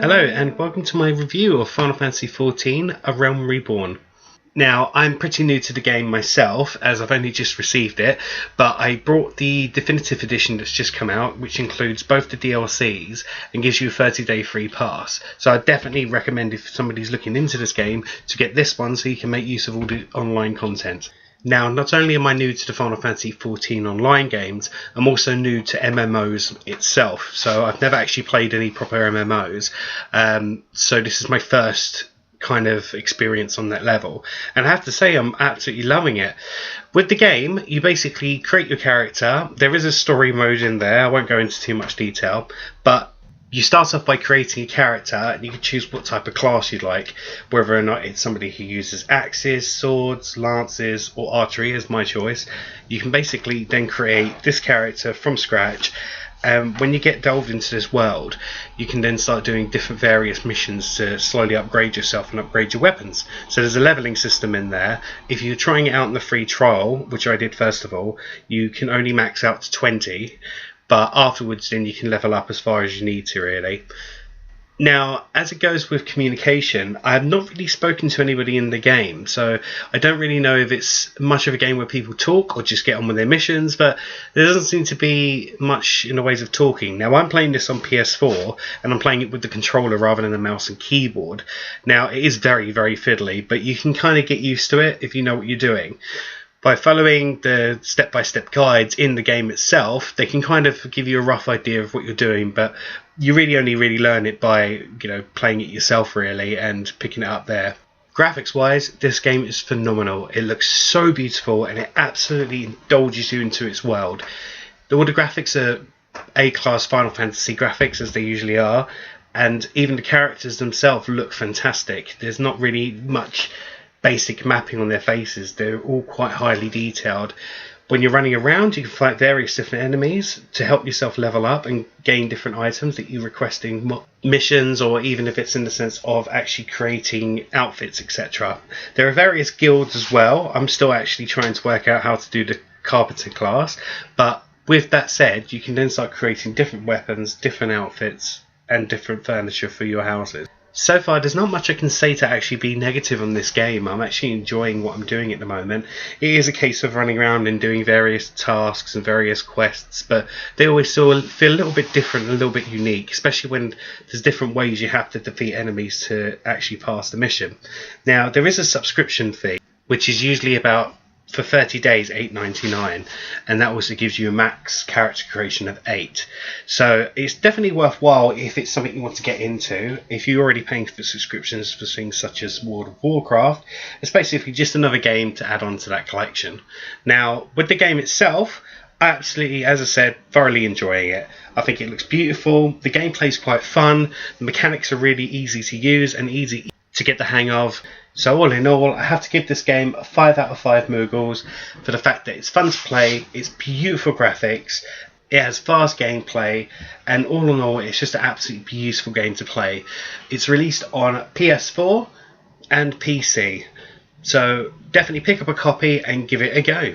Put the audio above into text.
Hello and welcome to my review of Final Fantasy XIV, A Realm Reborn. Now, I'm pretty new to the game myself, as I've only just received it, but I brought the definitive edition that's just come out, which includes both the DLCs and gives you a 30-day free pass. So I definitely recommend, if somebody's looking into this game, to get this one so you can make use of all the online content. Now, not only am I new to the Final Fantasy XIV online games, I'm also new to MMOs itself. So I've never actually played any proper MMOs. So this is my first kind of experience on that level. And I have to say, I'm absolutely loving it. With the game, you basically create your character. There is a story mode in there. I won't go into too much detail, but you start off by creating a character and you can choose what type of class you'd like, whether or not it's somebody who uses axes, swords, lances or archery is my choice. You can basically then create this character from scratch, and when you get delved into this world you can then start doing different various missions to slowly upgrade yourself and upgrade your weapons. So there's a leveling system in there. If you're trying it out in the free trial, which I did first of all, you can only max out to 20, but afterwards then you can level up as far as you need to, really. Now, as it goes with communication, I have not really spoken to anybody in the game, so I don't really know if it's much of a game where people talk or just get on with their missions, but there doesn't seem to be much in the ways of talking. Now, I'm playing this on PS4 and I'm playing it with the controller rather than the mouse and keyboard. Now, it is very, very fiddly, but you can kind of get used to it if you know what you're doing. By following the step-by-step guides in the game itself, they can kind of give you a rough idea of what you're doing, but you really only learn it by, playing it yourself, really, and picking it up there. Graphics-wise, this game is phenomenal. It looks so beautiful, and it absolutely indulges you into its world. All the graphics are A-class Final Fantasy graphics, as they usually are, and even the characters themselves look fantastic. There's not really much basic mapping on their faces. They're all quite highly detailed. When you're running around, you can fight various different enemies to help yourself level up and gain different items that you request in missions, or even if it's in the sense of actually creating outfits, etc. There are various guilds as well. I'm still actually trying to work out how to do the carpenter class, but with that said, you can then start creating different weapons, different outfits and different furniture for your houses. So far, there's not much I can say to actually be negative on this game. I'm actually enjoying what I'm doing at the moment. It is a case of running around and doing various tasks and various quests, but they always still feel a little bit different, a little bit unique, especially when there's different ways you have to defeat enemies to actually pass the mission. Now, there is a subscription fee, which is usually about, for 30 days, $8.99, and that also gives you a max character creation of 8. So it's definitely worthwhile if it's something you want to get into. If you're already paying for subscriptions for things such as World of Warcraft, it's basically just another game to add on to that collection. Now, with the game itself, absolutely, as I said, thoroughly enjoying it. I think it looks beautiful, the gameplay's quite fun, the mechanics are really easy to use and easy to get the hang of. So all in all, I have to give this game a 5 out of 5 Moogles for the fact that it's fun to play, it's beautiful graphics, it has fast gameplay, and all in all, it's just an absolutely beautiful game to play. It's released on PS4 and PC, so definitely pick up a copy and give it a go.